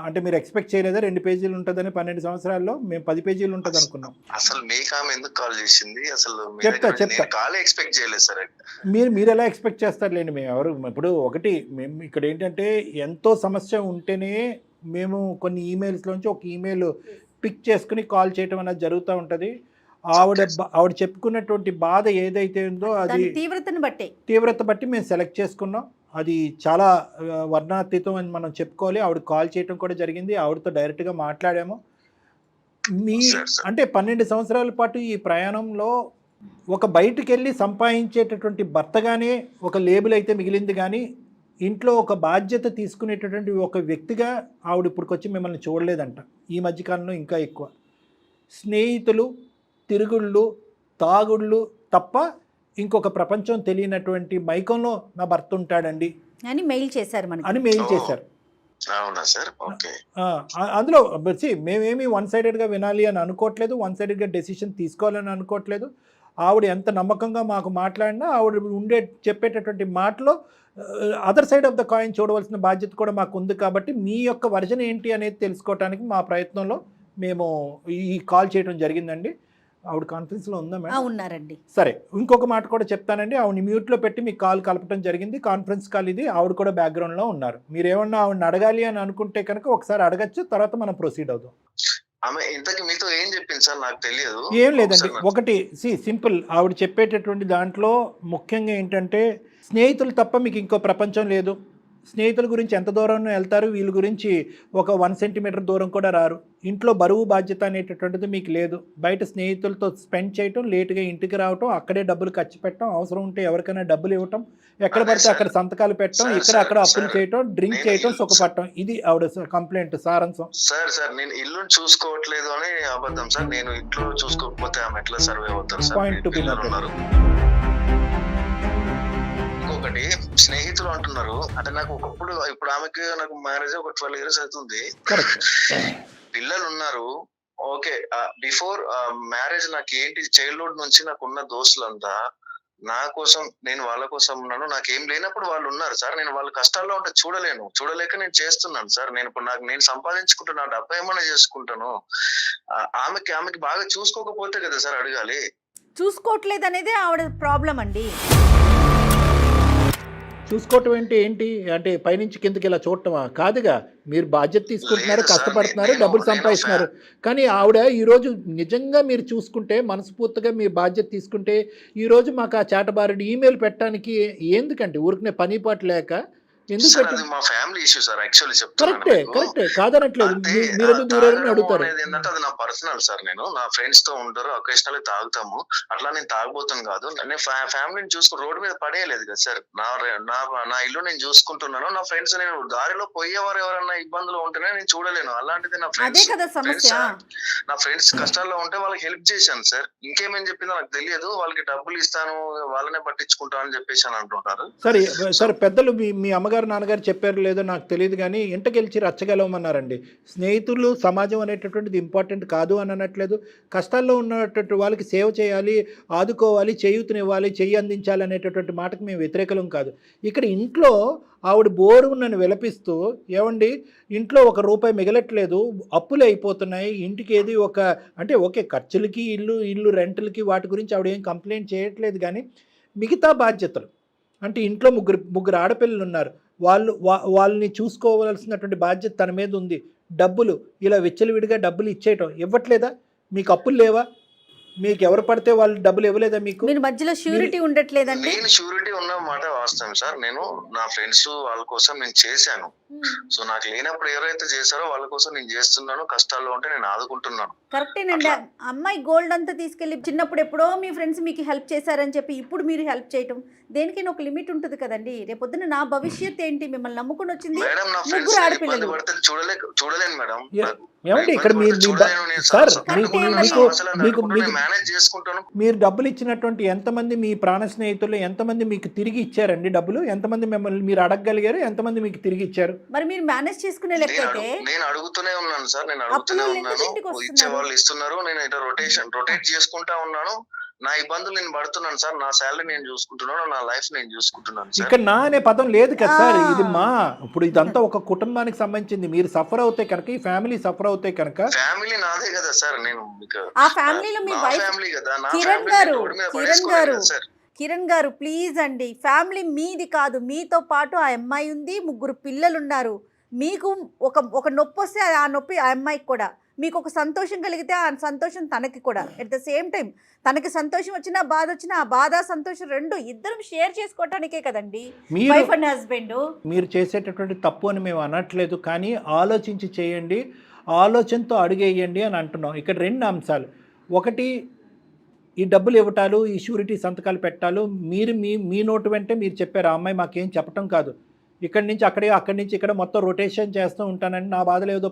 అంటే మీరు ఎక్స్పెక్ట్ చేయలేదా 2 పేజీలు ఉంటుందని? 12 సంవత్సరాల్లో మేము 10 పేజీలు ఉంటుంది అనుకున్నాం. అసలు మీకు ఆమె ఎందుకు కాల్ చేసింది? అసలు చెప్తా కాల్ ఎక్స్పెక్ట్ చేయలేదు సార్. మీరు ఎలా ఎక్స్పెక్ట్ చేస్తారులేండి, మేము ఎవరు. ఇప్పుడు మేము ఇక్కడ ఏంటంటే ఎంతో సమస్య ఉంటేనే మేము కొన్ని ఈమెయిల్స్లోంచి ఒక ఈమెయిల్ పిక్ చేసుకుని కాల్ చేయటం అనేది జరుగుతూ ఉంటుంది. ఆవిడ చెప్పుకున్నటువంటి బాధ ఏదైతే ఉందో అది తీవ్రత బట్టి మేము సెలెక్ట్ చేసుకున్నాం. అది చాలా వర్ణాతీతం అని మనం చెప్పుకోవాలి. ఆవిడ కాల్ చేయటం కూడా జరిగింది, ఆవిడతో డైరెక్ట్గా మాట్లాడాము. అంటే 12 సంవత్సరాల పాటు ఈ ప్రయాణంలో ఒక బయటికి వెళ్ళి సంపాదించేటటువంటి భర్తగానే ఒక లేబుల్ అయితే మిగిలింది, కానీ ఇంట్లో ఒక బాధ్యత తీసుకునేటటువంటి ఒక వ్యక్తిగా ఆవిడ ఇప్పటికొచ్చి మిమ్మల్ని చూడలేదంట. ఈ మధ్యకాలంలో ఇంకా ఎక్కువ స్నేహితులు, తిరుగుళ్ళు, తాగుళ్ళు తప్ప ఇంకొక ప్రపంచం తెలియనటువంటి మైకంలో నా భర్త ఉంటాడండి అని మెయిల్ చేశారు. అందులో మేమేమి 1 సైడెడ్గా వినాలి అని అనుకోవట్లేదు, 1 సైడెడ్గా డెసిషన్ తీసుకోవాలని అనుకోవట్లేదు. ఆవిడ ఎంత నమ్మకంగా మాకు మాట్లాడినా ఆవిడ చెప్పేటటువంటి మాటలో other side of the coin చూడవలసిన బాధ్యత కూడా మాకు ఉంది. కాబట్టి మీ యొక్క వర్జన్ ఏంటి అనేది తెలుసుకోవడానికి మా ప్రయత్నంలో మేము ఈ కాల్ చేయడం జరిగిందండి. ఆవిడ కాన్ఫరెన్స్లో ఉందా మేడం? ఉన్నారండి. సరే, ఇంకొక మాట కూడా చెప్తానండి. ఆవిడ మ్యూట్లో పెట్టి మీకు కాల్ కలపడం జరిగింది. కాన్ఫరెన్స్ కాల్ ఇది. ఆవిడ కూడా బ్యాక్గ్రౌండ్లో ఉన్నారు. మీరు ఏమన్నా ఆవిడని అడగాలి అని అనుకుంటే కనుక ఒకసారి అడగచ్చు, తర్వాత మనం ప్రొసీడ్ అవుదాం. ఆమె ఇంతకి మీతో ఏం చెప్పింది సార్? నాకు తెలియదు. ఏం లేదండి, ఒకటి సింపుల్. ఆవిడ చెప్పేటటువంటి దాంట్లో ముఖ్యంగా ఏంటంటే స్నేహితులు తప్ప మీకు ఇంకో ప్రపంచం లేదు. స్నేహితుల గురించి ఎంత దూరం వెళ్తారు, వీళ్ళ గురించి ఒక 1 సెంటీమీటర్ దూరం కూడా రారు. ఇంట్లో బరువు బాధ్యత అనేటటువంటిది మీకు లేదు. బయట స్నేహితులతో స్పెండ్ చేయటం, లేటుగా ఇంటికి రావటం, అక్కడే డబ్బులు ఖర్చు పెట్టడం, అవసరం ఉంటే ఎవరికైనా డబ్బులు ఇవ్వటం, ఎక్కడ పడితే అక్కడ సంతకాలు పెట్టడం, ఇక్కడ అక్కడ అప్పులు చేయటం, డ్రింక్ చేయటం, సుఖపడటం. ఇది ఆవిడ కంప్లైంట్ సారాంశం. సార్ నేను ఇల్లు చూసుకోవట్లేదు అని అబద్ధం సార్. నేను ఇంట్లో చూసుకోకపోతే ఆమె ఎట్లా సర్వే అవుతారు sir? Point to be noted. ఇంకొకటి, స్నేహితులు అంటున్నారు అంటే నాకు ఇప్పుడు ఆమెకి నాకు మ్యారేజ్ ఒక 12 years అవుతుంది. పిల్లలు ఉన్నారు. ఓకే, బిఫోర్ మ్యారేజ్ నాకు ఏంటి, చైల్డ్హుడ్ నుంచి నాకు ఉన్న దోస్తులంతా నా కోసం, నేను వాళ్ళ కోసం ఉన్నాను. నాకేం లేనప్పుడు వాళ్ళు ఉన్నారు సార్. నేను వాళ్ళ కష్టాల్లో ఉంటే చూడలేక నేను చేస్తున్నాను సార్. నేను ఇప్పుడు నేను సంపాదించుకుంటున్నా, డబ్బు ఏమైనా చేసుకుంటాను. ఆమెకి బాగా చూసుకోకపోతే కదా సార్ అడగాలి. చూసుకోవట్లేదు అనేది ఆవిడ ప్రాబ్లం అండి. చూసుకోవటం ఏంటి అంటే పైనుంచి కిందకి ఇలా చూడటమా? కాదుగా. మీరు బాధ్యత తీసుకుంటున్నారు, కష్టపడుతున్నారు, డబ్బులు సంపాదిస్తున్నారు. కానీ ఆవిడ ఈరోజు నిజంగా మీరు చూసుకుంటే, మనస్ఫూర్తిగా మీ బాధ్యత తీసుకుంటే, ఈరోజు మాకు ఆ చేటబారుడు ఈమెయిల్ పెట్టడానికి ఎందుకంటే ఊరికనే పని పాటు లేక ఎందుకు? మా ఫ్యామిలీ ఇష్యూ సార్. యాక్చువల్లీ కరెక్టే కాదనట్లేదు. అడుగుతారు. ఏంటంటే అది నా పర్సనల్ సార్. నేను నా ఫ్రెండ్స్ తో ఉంటారు, ఒకేషనల్ తాగుతాము. అట్లా నేను తాగబోతాను కాదు. నేను ఫ్యామిలీని చూసుకుని రోడ్డు మీద పడేయలేదు కదా సార్. నా ఇల్లు నేను చూసుకుంటున్నాను. నా ఫ్రెండ్స్, నేను దారిలో పోయేవారు ఎవరన్నా ఇబ్బందులు ఉంటేనే నేను చూడలేను. అలాంటిది నా ఫ్రెండ్స్ కష్టాల్లో ఉంటే వాళ్ళకి హెల్ప్ చేశాను సార్. ఇంకేమేం చెప్పిందో నాకు తెలియదు. వాళ్ళకి డబ్బులు ఇస్తాను, వాళ్ళనే పట్టించుకుంటాను అని చెప్పేసి అని అంటుంటారు. సరే పెద్దలు మీ అమ్మగారు నాన్నగారు చెప్పారు లేదో నాకు తెలియదు, కానీ ఇంటకెళ్ళి రచ్చగలవమన్నారండి. స్నేహితులు, సమాజం అనేటటువంటిది ఇంపార్టెంట్ కాదు అని అనట్లేదు. కష్టాల్లో ఉన్నటువంటి వాళ్ళకి సేవ చేయాలి, ఆదుకోవాలి, చేయూతనివ్వాలి, చెయ్యి అందించాలి అనేటటువంటి మాటకు మేము వ్యతిరేకలం కాదు. ఇక్కడ ఇంట్లో ఆవిడ బోరు నన్ను విలపిస్తూ, ఏమండి ఇంట్లో ₹1 మిగలట్లేదు, అప్పులు అయిపోతున్నాయి, ఇంటికి ఏది అంటే ఓకే, ఖర్చులకి, ఇల్లు రెంట్లకి, వాటి గురించి ఆవిడ ఏం కంప్లైంట్ చేయట్లేదు. కానీ మిగతా బాధ్యతలు అంటే ఇంట్లో ముగ్గురు ఆడపిల్లలు ఉన్నారు, వాళ్ళని చూసుకోవాల్సినటువంటి బాధ్యత తన మీద ఉంది. డబ్బులు ఇలా విచ్చలవిడిగా డబ్బులు ఇవ్వట్లేదా? మీకు అప్పులు లేవా? మీకు ఎవరు పడితే వాళ్ళు డబ్బులు ఇవ్వలేదా? మీకు మధ్యలో షూరిటీ ఉండట్లేదండి. నేను షూరిటీ ఉన్న మాట వాస్తవం సార్. నేను నా ఫ్రెండ్స్ వాళ్ళ కోసం నేను చేశాను. సో నాకు లేనప్పుడు ఎవరైతే చేశారో వాళ్ళ కోసం నేను చేస్తున్నాను. కష్టాల్లో ఉంటే నేను ఆదుకుంటున్నాను. కరెక్టేనండి. అమ్మాయి గోల్డ్ అంతా తీసుకెళ్లి చిన్నప్పుడు ఎప్పుడో మీ ఫ్రెండ్స్ మీకు హెల్ప్ చేశారని చెప్పి ఇప్పుడు మీరు హెల్ప్ చేయటం, దేనికైనా ఒక లిమిట్ ఉంటుంది కదండి. రేపొద్దున నా భవిష్యత్ ఏంటి, మిమ్మల్ని నమ్ముకుని వచ్చింది ముగ్గురు ఆడపిల్లలు. చూడలేను మేడం. ఏమండి ఇక్కడ మీరు డబ్బులు ఇచ్చినటువంటి ఎంతమంది మీ ప్రాణ స్నేహితులు, ఎంతమంది మీకు తిరిగి ఇచ్చారండి డబ్బులు? ఎంతమంది మిమ్మల్ని మీరు అడగగలిగారు? ఎంతమంది మీకు తిరిగి ఇచ్చారు? మరి మీరు మేనేజ్ చేసుకునే లెక్కైతే నేను అడుగుతూనే ఉన్నాను సార్. నేను అడుగుతూనే ఉన్నాను, ఇచ్చే వాళ్ళు ఇస్తున్నారు. నేను ఇట్లా రొటేట్ చేసుకుంటా ఉన్నాను. నా ఇబ్బందులు నేను పడుతున్నాను సార్. నా శాలరీ నేను చూసుకుంటున్నాను, నా లైఫ్ నేను చూసుకుంటున్నాను సార్. ఇక్కడ నా అనే పదం లేదు కదా సార్. ఇది ఇప్పుడు ఇదంతా ఒక కుటుంబానికి సంబంధించింది. మీరు సఫర్ అవుతే కనుక, ఈ ఫ్యామిలీ సఫర్ అవుతే కనుక, ఫ్యామిలీ నాదే కదా సార్. నేను ఆ ఫ్యామిలీలో మీ వైఫ్ కిరణ్ గారు ప్లీజ్ అండి, ఫ్యామిలీ మీది కాదు, మీతో పాటు ఆ అమ్మాయి ఉంది, ముగ్గురు పిల్లలు ఉన్నారు. మీకు ఒక నొప్పి వస్తే ఆ నొప్పి ఆ అమ్మాయికి కూడా, మీకు ఒక సంతోషం కలిగితే ఆ సంతోషం తనకి కూడా. ఎట్ ద సేమ్ టైం తనకి సంతోషం వచ్చినా బాధ వచ్చినా ఆ బాధ సంతోషం రెండు ఇద్దరం షేర్ చేసుకోవటానికే కదండి వైఫ్ అండ్ హస్బెండ్. మీరు చేసేటటువంటి తప్పు అని మేము అనట్లేదు, కానీ ఆలోచించి చేయండి, ఆలోచనతో అడుగేయండి అని అంటున్నాం. ఇక్కడ 2 అంశాలు. ఒకటి, ఈ డబ్బులు ఇవ్వటాలు, ఈ షూరిటీ సంతకాలు పెట్టాలు మీరు మీ నోటు వెంటే మీరు చెప్పారు. ఆ అమ్మాయి మాకేం చెప్పటం కాదు. ఇక్కడి నుంచి అక్కడి నుంచి ఇక్కడ మొత్తం రొటేషన్ చేస్తూ ఉంటానండి. నా బాధలు ఏదో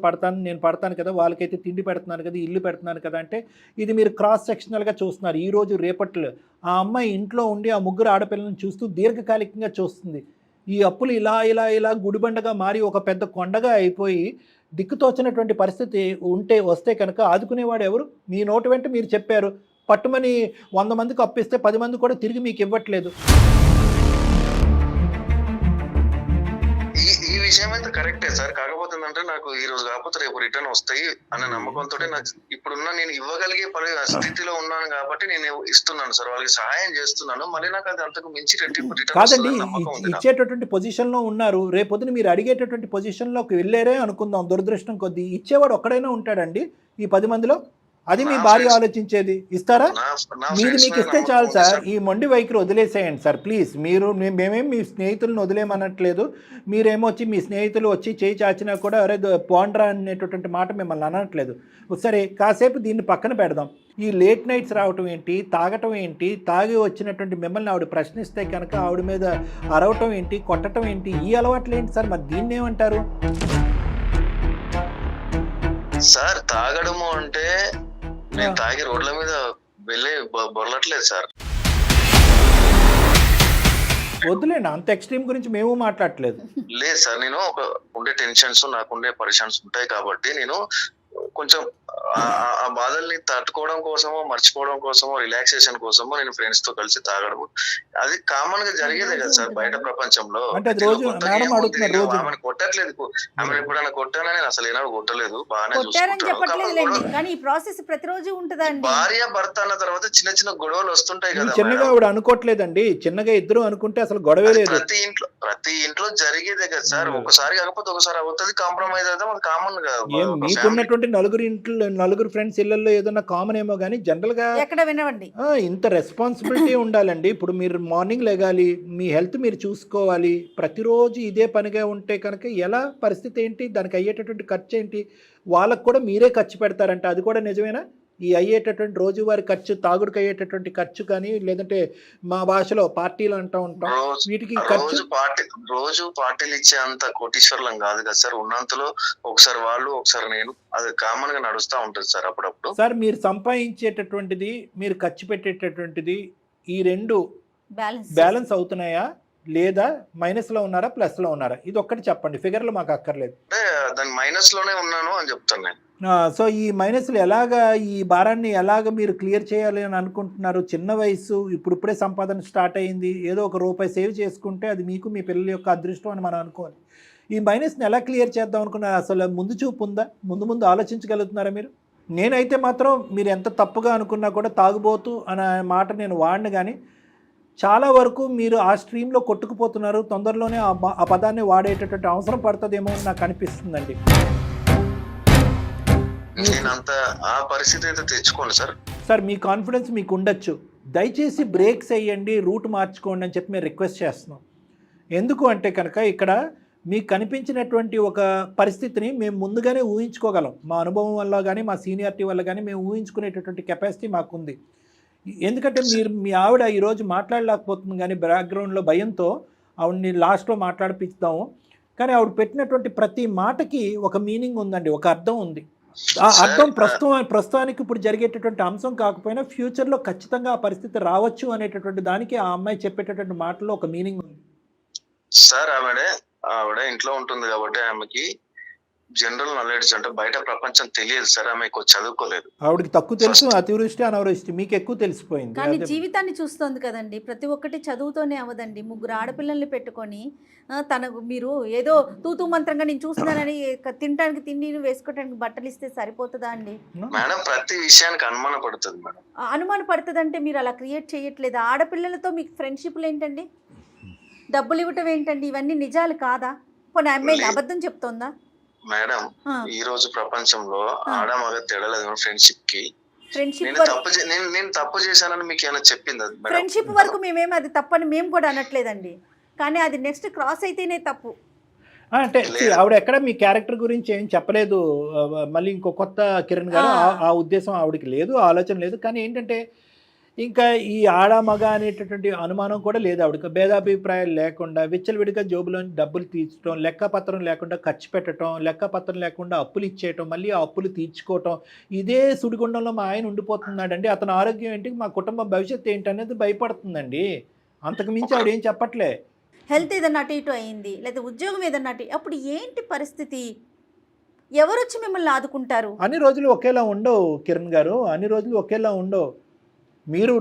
నేను పడతాను కదా, వాళ్ళకైతే తిండి పెడుతున్నాను కదా, ఇల్లు పెడుతున్నాను కదా అంటే ఇది మీరు క్రాస్ సెక్షనల్గా చూస్తున్నారు. ఈరోజు రేపట్లో ఆ అమ్మాయి ఇంట్లో ఉండి ఆ ముగ్గురు ఆడపిల్లలను చూస్తూ దీర్ఘకాలికంగా చూస్తుంది. ఈ అప్పులు ఇలా గుడిబండగా మారి ఒక పెద్ద కొండగా అయిపోయి దిక్కుతోచినటువంటి పరిస్థితి వస్తే కనుక ఆదుకునేవాడు ఎవరు? మీ నోటి వెంట మీరు చెప్పారు, పట్టుమని 100 మందికి అప్పిస్తే 10 మంది కూడా తిరిగి మీకు ఇవ్వట్లేదు. ఈ విషయం అయితే కరెక్టే సార్. కాకపోతే ఏంటంటే నాకు ఈ రోజు కాకపోతే రేపు రిటర్న్ వస్తాయి అనే నమ్మకంతో నాకు ఇప్పుడున్న నేను ఇవ్వగలిగే స్థితిలో ఉన్నాను కాబట్టి నేను ఇస్తున్నాను సార్, వాళ్ళకి సహాయం చేస్తున్నాను. మళ్ళీ నాకు అది అంతకు మించి రిటర్న్ కాదండి, ఇచ్చేటటువంటి పొజిషన్లో ఉన్నారు. రేపొద్దున మీరు అడిగేటటువంటి పొజిషన్లోకి వెళ్ళారే అనుకుందాం, దురదృష్టం కొద్దీ ఇచ్చేవాడు ఒక్కడైనా ఉంటాడండి ఈ 10 మందిలో? అది మీ భార్య ఆలోచించేది. ఇస్తారా? మీరు మీకు ఇస్తే చాలు సార్. ఈ మొండి వైఖరి వదిలేసేయండి సార్ ప్లీజ్. మేమేం మీ స్నేహితులను వదిలేమనట్లేదు. మీరేమో వచ్చి మీ స్నేహితులు వచ్చి చేయి చాచినా కూడా అరే పోండ్రా అనేటటువంటి మాట మిమ్మల్ని అనట్లేదు. సరే, కాసేపు దీన్ని పక్కన పెడదాం. ఈ లేట్ నైట్స్ రావటం ఏంటి, తాగటం ఏంటి, తాగి వచ్చినటువంటి మిమ్మల్ని ఆవిడ ప్రశ్నిస్తే కనుక ఆవిడ మీద అరవటం ఏంటి, కొట్టడం ఏంటి, ఈ అలవాట్లు ఏంటి సార్? మరి దీన్ని ఏమంటారు సార్? తాగడము అంటే నేను తాగి రోడ్ల మీద వెళ్ళి బొరలట్లేదు సార్. వద్దులేండి, అంత ఎక్స్ట్రీమ్ గురించి మేము మాట్లాడట్లేదు. లేదు సార్, నేను ఉండే టెన్షన్స్ నాకుండే పరిషన్స్ ఉంటాయి కాబట్టి నేను కొంచెం ఆ బాధల్ని తట్టుకోవడం కోసమో, మర్చిపోవడం కోసమో, రిలాక్సేషన్ కోసమో నేను ఫ్రెండ్స్ తో కలిసి తాగడం అది కామన్ గా జరిగేదే కదా సార్ బయట ప్రపంచంలో. ఆమెను కొట్టట్లేదు, ఆమెను ఎప్పుడైనా కొట్టానని నేను అసలు ఏనాడు కొట్టలేదు, బాగానే చూసుకుంటాను. భార్య భర్త అన్న తర్వాత చిన్న చిన్న గొడవలు వస్తుంటాయి కదా. చిన్నగా ఆవిడ అనుకోవట్లేదండి, చిన్నగా ఇద్దరు అనుకుంటే అసలు గొడవే లేదు. ప్రతి ఇంట్లో జరిగేదే కదా సార్. ఒకసారి కాకపోతే ఒకసారి అవుతుంది, కాంప్రమైజ్ అవుతాం, అది కామన్ గా. మీకున్నటువంటి నలుగురు ఫ్రెండ్స్ ఇళ్లలో ఏదన్నా కామన్ ఏమో కానీ జనరల్ గా ఇంత రెస్పాన్సిబిలిటీ ఉండాలండి. ఇప్పుడు మీరు మార్నింగ్ లెగాలి, మీ హెల్త్ మీరు చూసుకోవాలి, ప్రతిరోజు ఇదే పనిగా ఉంటే కనుక ఎలా పరిస్థితి ఏంటి, దానికి అయ్యేటటువంటి ఖర్చు ఏంటి, వాళ్ళకు కూడా మీరే ఖర్చు పెడతారంట. అది కూడా నిజమేనా? ఈ అయ్యేటటువంటి రోజువారి ఖర్చు, తాగుడికి అయ్యేటటువంటి ఖర్చు కానీ, లేదంటే మా భాషలో పార్టీలు అంటూ ఉంటాం, వీటికి రోజు పార్టీలు ఇచ్చే అంత కోటీశ్వర్లం కాదు కదా సార్. ఉన్నంతలో ఒకసారి వాళ్ళు ఒకసారి నేను, అది కామన్ గా నడుస్తూ ఉంటుంది సార్ అప్పుడప్పుడు. సార్, మీరు సంపాదించేటటువంటిది, మీరు ఖర్చు పెట్టేటటువంటిది, ఈ రెండు బ్యాలెన్స్ అవుతున్నాయా లేదా మైనస్ లో ఉన్నారా ప్లస్ లో ఉన్నారా? ఇది ఒక్కటి చెప్పండి, ఫిగర్లు మాకు అక్కర్లేదు. అంటే దాని మైనస్ లోనే ఉన్నాను అని చెప్తాను నేను. సో ఈ మైనస్లు ఎలాగా, ఈ భారాన్ని ఎలాగ మీరు క్లియర్ చేయాలి అని అనుకుంటున్నారు? చిన్న వయసు, ఇప్పుడిప్పుడే సంపాదన స్టార్ట్ అయ్యింది, ఏదో ₹1 సేవ్ చేసుకుంటే అది మీకు మీ పిల్లల యొక్క అదృష్టం అని మనం అనుకోవాలి. ఈ మైనస్ని ఎలా క్లియర్ చేద్దాం అనుకున్నారు? అసలు ముందు చూపు ఉందా? ముందు ఆలోచించగలుగుతున్నారా మీరు? నేనైతే మాత్రం మీరు ఎంత తప్పుగా అనుకున్నా కూడా తాగుబోతు అనే మాట నేను వాడిని, కానీ చాలా వరకు మీరు ఆ స్ట్రీమ్లో కొట్టుకుపోతున్నారు. తొందరలోనే ఆ పదాన్ని వాడేటటువంటి అవసరం పడుతుందేమో అని నాకు అనిపిస్తుందండి. ఆ పరిస్థితి అయితే తెచ్చుకోండి సార్. సార్, మీ కాన్ఫిడెన్స్ మీకు ఉండొచ్చు, దయచేసి బ్రేక్స్ వేయండి, రూట్ మార్చుకోండి అని చెప్పి మేము రిక్వెస్ట్ చేస్తున్నాం. ఎందుకు అంటే కనుక ఇక్కడ మీకు కనిపించినటువంటి ఒక పరిస్థితిని మేము ముందుగానే ఊహించుకోగలం. మా అనుభవం వల్ల కానీ, మా సీనియారిటీ వల్ల కానీ మేము ఊహించుకునేటటువంటి కెపాసిటీ మాకుంది. ఎందుకంటే మీ ఆవిడ ఈరోజు మాట్లాడలేకపోతుంది, కానీ బ్యాక్గ్రౌండ్లో భయంతో ఆవిడని లాస్ట్లో మాట్లాడిపిస్తాము. కానీ ఆవిడ పెట్టినటువంటి ప్రతి మాటకి ఒక మీనింగ్ ఉందండి, ఒక అర్థం ఉంది. ఆ అర్థం ప్రస్తుతానికి ఇప్పుడు జరిగేటటువంటి అంశం కాకపోయినా ఫ్యూచర్లో ఖచ్చితంగా ఆ పరిస్థితి రావచ్చు అనేటటువంటి దానికి ఆ అమ్మాయి చెప్పేటటువంటి మాటలో ఒక మీనింగ్ ఉంది. సార్, ఆవిడ ఇంట్లో ఉంటుంది కాబట్టి ఆమెకి జనరల్ నాలెడ్జ్ అంటే బయట ప్రపంచం తెలియదు సార్. ఆమె ఎక్కువ చదువుకోలేదు, ఆవిడకి తక్కువ తెలుసు, అతివృష్టి అనావృష్టి, మీకు ఎక్కువ తెలిసిపోయింది. కానీ జీవితాన్ని చూస్తుంది కదండి, ప్రతి ఒక్కటి చదువుతోనే అవదండి. 3 ఆడపిల్లల్ని పెట్టుకొని తనకు మీరు ఏదో తూతూ మంత్రంగా నేను చూస్తున్నానని తినడానికి తిండి వేసుకోవడానికి బట్టలు ఇస్తే సరిపోతుందా అండి? మేడం, ప్రతి విషయానికి అనుమాన పడుతుంది మేడం. అనుమాన పడుతుందంటే మీరు అలా క్రియేట్ చేయట్లేదు. ఆడపిల్లలతో మీకు ఫ్రెండ్షిప్లు ఏంటండి, డబ్బులు ఇవ్వటం ఏంటండి, ఇవన్నీ నిజాలు కాదా? పోనీ అమ్మాయి అబద్ధం చెప్తోందా? మేడం, ఈ రోజు ప్రపంచంలో ఆడ మగ తేడాలేదు ఫ్రెండ్షిప్ కి. నేను తప్పు చేశానని మీకు ఏమైనా చెప్పింది? ఫ్రెండ్షిప్ వరకు మేమేమి అది తప్పని మేము కూడా అనట్లేదండి, కానీ అది నెక్స్ట్ క్రాస్ అయితేనే తప్పు. అంటే ఆవిడ ఎక్కడ మీ క్యారెక్టర్ గురించి ఏం చెప్పలేదు. మళ్ళీ ఇంకో కొత్త కిరణ్ గారు ఆ ఉద్దేశం ఆవిడకి లేదు, ఆలోచన లేదు. కానీ ఏంటంటే ఇంకా ఈ ఆడ మగ అనేటటువంటి అనుమానం కూడా లేదు ఆవిడకి. భేదాభిప్రాయాలు లేకుండా విచ్చలవిడిగా జోబులోని డబ్బులు తీర్చడం, లెక్కపత్రం లేకుండా ఖర్చు పెట్టడం, లెక్కపత్రం లేకుండా అప్పులు ఇచ్చేయటం, మళ్ళీ ఆ అప్పులు తీర్చుకోవటం, ఇదే సుడిగుండంలో మా ఆయన ఉండిపోతున్నాడండి. అతని ఆరోగ్యం ఏంటి, మా కుటుంబ భవిష్యత్తు ఏంటి అనేది భయపడుతుందండి. అంతకు మించి ఆవిడ ఏం చెప్పట్లే. హెల్త్ ఏదన్నా అటు ఇటు అయింది, లేదా ఉద్యోగం ఏదన్నా అటు, అప్పుడు ఏంటి పరిస్థితి? ఎవరు వచ్చి మిమ్మల్ని ఆదుకుంటారు? అన్ని రోజులు ఒకేలా ఉండవు కిరణ్ గారు, అన్ని రోజులు ఒకేలా ఉండవు. మీరు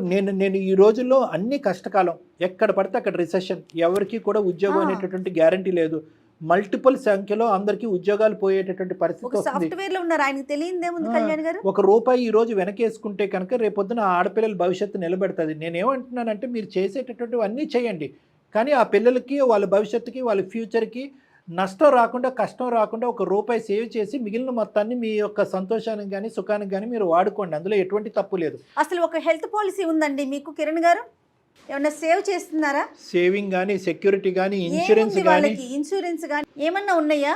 నేను ఈ రోజుల్లో అన్ని కష్టకాలం, ఎక్కడ పడితే అక్కడ రిసెషన్, ఎవరికి కూడా ఉద్యోగం అనేటటువంటి గ్యారంటీ లేదు. మల్టిపుల్ సంఖ్యలో అందరికీ ఉద్యోగాలు పోయేటటువంటి పరిస్థితి వస్తుంది. సాఫ్ట్వేర్ లో ఉన్నారు, ఆయనకి తెలియదేముంది కళ్యాణ్ గారు. ₹1 ఈ రోజు వెనకేసుకుంటే కనుక రేపొద్దున ఆడపిల్లల భవిష్యత్తు నిలబెడుతుంది. నేనేమంటున్నానంటే మీరు చేసేటటువంటివి అన్నీ చేయండి, కానీ ఆ పిల్లలకి, వాళ్ళ భవిష్యత్తుకి, వాళ్ళ ఫ్యూచర్కి నష్టం రాకుండా, కష్టం రాకుండా ₹1 సేవ్ చేసి మిగిలిన మొత్తాన్ని మీ యొక్క సంతోషానికి కానీ, సుఖానికి కానీ మీరు వాడుకోండి. అందులో ఎటువంటి తప్పు లేదు. అసలు ఒక హెల్త్ పాలసీ ఉందండి మీకు కిరణ్ గారు? ఏమన్నా సేవ్ చేస్తున్నారా? సేవింగ్ కానీ, సెక్యూరిటీ కానీ, ఇన్సూరెన్స్ కానీ, వాళ్ళకి ఇన్సూరెన్స్ కానీ ఏమన్నా ఉన్నాయా?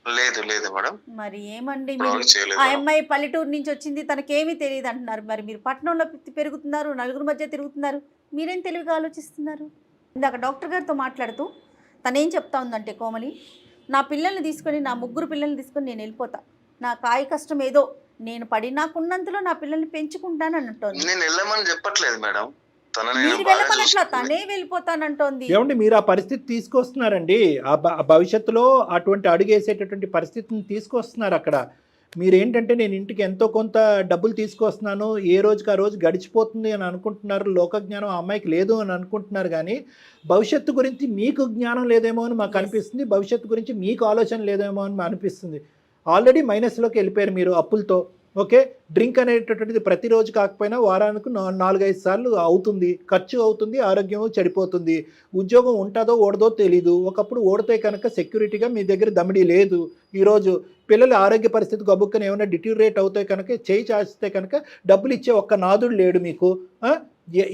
లేదు మేడం. మరి ఏమండి మీరు, ఆ అమ్మాయి పల్లెటూరు నుంచి వచ్చింది, తనకేమీ తెలియదు అంటున్నారు. మరి మీరు పట్టణంలో పెరుగుతున్నారు, నలుగురు మధ్య తిరుగుతున్నారు, మీరేం తెలివిగా ఆలోచిస్తున్నారు? ఇందాక డాక్టర్ గారితో మాట్లాడుతూ తనేం చెప్తా ఉందంటే, కోమలి, నా పిల్లల్ని తీసుకొని, నా 3 పిల్లల్ని తీసుకొని నేను వెళ్ళిపోతా, నా కాయ కష్టం ఏదో నేను పడి నాకున్నంతలో నా పిల్లల్ని పెంచుకుంటాను అంటోంది. నేను వెళ్ళమని చెప్పట్లేదు మేడం, మీరు వెళ్ళమనట్లా, తనే వెళ్ళిపోతానంటోంది. ఏమండి మీరు ఆ పరిస్థితి తీసుకొస్తున్నారండి. ఆ భవిష్యత్తులో అటువంటి అడుగేసేటటువంటి పరిస్థితిని తీసుకొస్తున్నారు. అక్కడ మీరేంటంటే నేను ఇంటికి ఎంతో కొంత డబ్బులు తీసుకొస్తున్నాను, ఏ రోజుకి ఆ రోజు గడిచిపోతుంది అని అనుకుంటున్నారు. లోకజ్ఞానం ఆ అమ్మాయికి లేదు అని అనుకుంటున్నారు, కానీ భవిష్యత్తు గురించి మీకు జ్ఞానం లేదేమో అని మాకు అనిపిస్తుంది. భవిష్యత్తు గురించి మీకు ఆలోచన లేదేమో అని అనిపిస్తుంది. ఆల్రెడీ మైనస్లోకి వెళ్ళిపోయారు మీరు అప్పులతో. ఓకే, డ్రింక్ అనేటటువంటిది ప్రతిరోజు కాకపోయినా వారానికి 4-5 సార్లు అవుతుంది, ఖర్చు అవుతుంది, ఆరోగ్యం చెడిపోతుంది. ఉద్యోగం ఉంటుందో ఓడదో తెలీదు. ఒకప్పుడు ఓడితే కనుక సెక్యూరిటీగా మీ దగ్గర దమిడి లేదు. ఈరోజు పిల్లల ఆరోగ్య పరిస్థితి గబుక్కని ఏమైనా డిట్యూరేట్ అవుతాయి కనుక, చేయి చాచితే కనుక డబ్బులు ఇచ్చే ఒక్క నాదుడు లేడు మీకు.